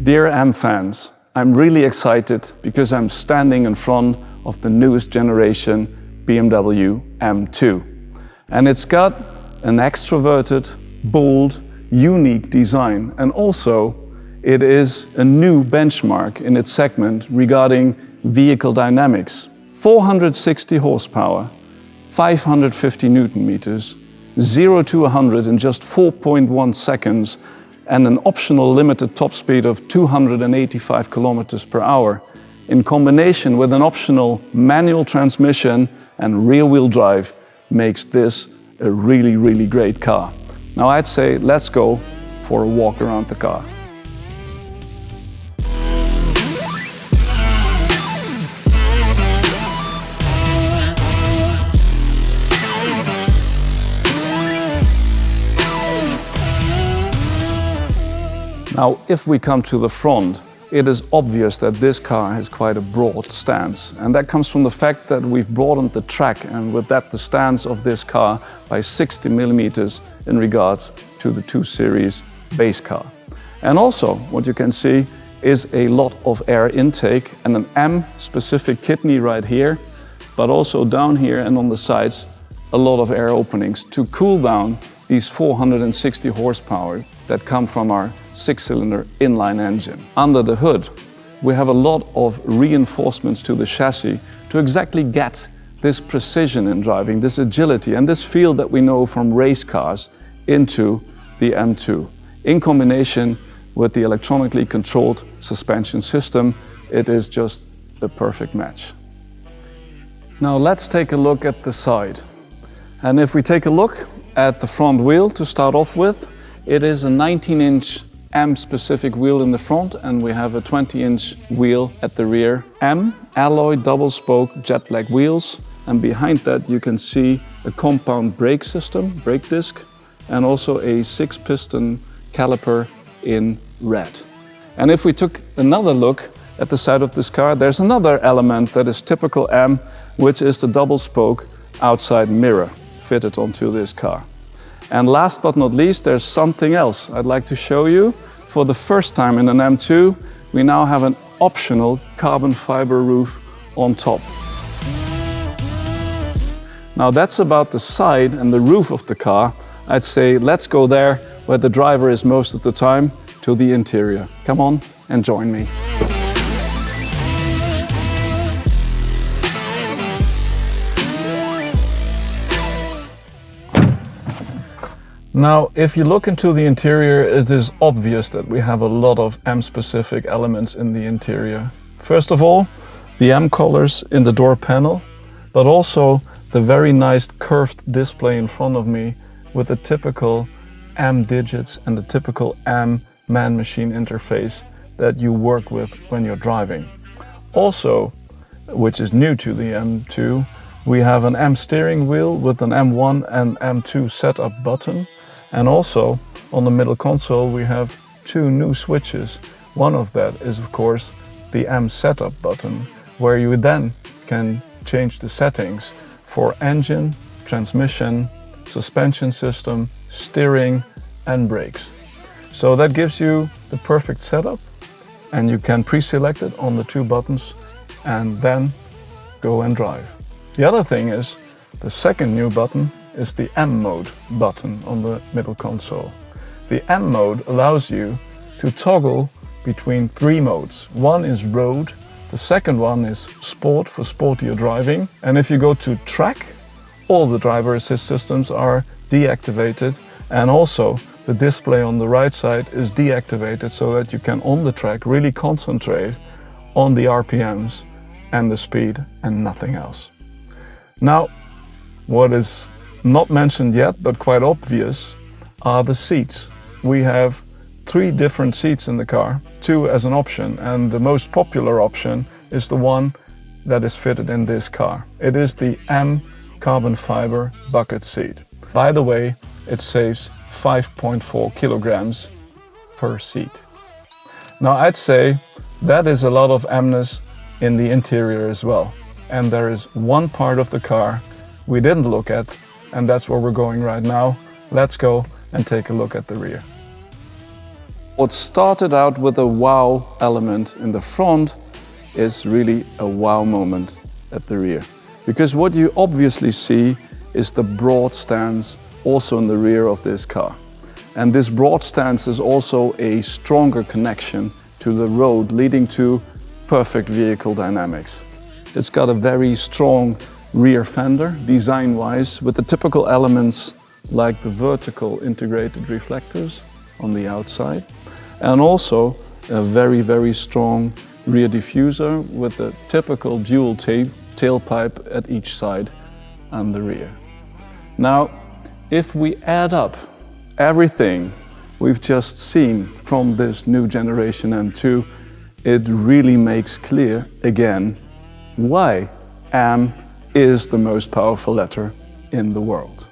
Dear M fans, I'm really excited because I'm standing in front of the newest generation BMW M2. And it's got an extroverted, bold, unique design, and also it is a new benchmark in its segment regarding vehicle dynamics. 460 horsepower, 550 Newton meters, 0 to 100 in just 4.1 seconds, and an optional limited top speed of 285 kilometers per hour, in combination with an optional manual transmission and rear-wheel drive, makes this a really great car. Now I'd say let's go for a walk around the car. Now, if we come to the front, it is obvious that this car has quite a broad stance. And that comes from the fact that we've broadened the track, and with that the stance of this car by 60 millimeters in regards to the 2 Series base car. And also, what you can see is a lot of air intake and an M-specific kidney right here, but also down here and on the sides, a lot of air openings to cool down these 460 horsepower that come from our 6-cylinder inline engine. Under the hood, we have a lot of reinforcements to the chassis to exactly get this precision in driving, this agility and this feel that we know from race cars into the M2. In combination with the electronically controlled suspension system, it is just the perfect match. Now let's take a look at the side. And if we take a look at the front wheel to start off with, it is a 19-inch M-specific wheel in the front, and we have a 20-inch wheel at the rear. M alloy double-spoke jet black wheels, and behind that you can see a compound brake system, brake disc, and also a 6-piston caliper in red. And if we took another look at the side of this car, there's another element that is typical M, which is the double-spoke outside mirror fitted onto this car. And last but not least, there's something else I'd like to show you. For the first time in an M2, we now have an optional carbon fiber roof on top. Now that's about the side and the roof of the car. I'd say let's go there where the driver is most of the time, to the interior. Come on and join me. Now, if you look into the interior, it is obvious that we have a lot of M-specific elements in the interior. First of all, the M colors in the door panel, but also the very nice curved display in front of me with the typical M digits and the typical M man-machine interface that you work with when you're driving. Also, which is new to the M2, we have an M steering wheel with an M1 and M2 setup button. And also, on the middle console, we have 2 new switches. One of that is, of course, the M setup button, where you then can change the settings for engine, transmission, suspension system, steering, and brakes. So that gives you the perfect setup, and you can pre-select it on the 2 buttons and then go and drive. The other thing is, the second new button is the M mode button on the middle console. The M mode allows you to toggle between 3 modes. One is road, the second one is sport for sportier driving, and if you go to track, all the driver assist systems are deactivated, and also the display on the right side is deactivated so that you can on the track really concentrate on the RPMs and the speed and nothing else. Now, what is not mentioned yet, but quite obvious, are the seats. We have 3 different seats in the car, 2 as an option, and the most popular option is the one that is fitted in this car. It is the M carbon fiber bucket seat. By the way, it saves 5.4 kilograms per seat. Now I'd say that is a lot of Mness in the interior as well. And there is one part of the car we didn't look at, and that's where we're going right now. Let's go and take a look at the rear. What started out with a wow element in the front is really a wow moment at the rear. Because what you obviously see is the broad stance also in the rear of this car. And this broad stance is also a stronger connection to the road, leading to perfect vehicle dynamics. It's got a very strong rear fender, design-wise, with the typical elements like the vertical integrated reflectors on the outside, and also a very, very strong rear diffuser with a typical dual tailpipe at each side and the rear. Now, if we add up everything we've just seen from this new generation M2, it really makes clear again why M is the most powerful letter in the world.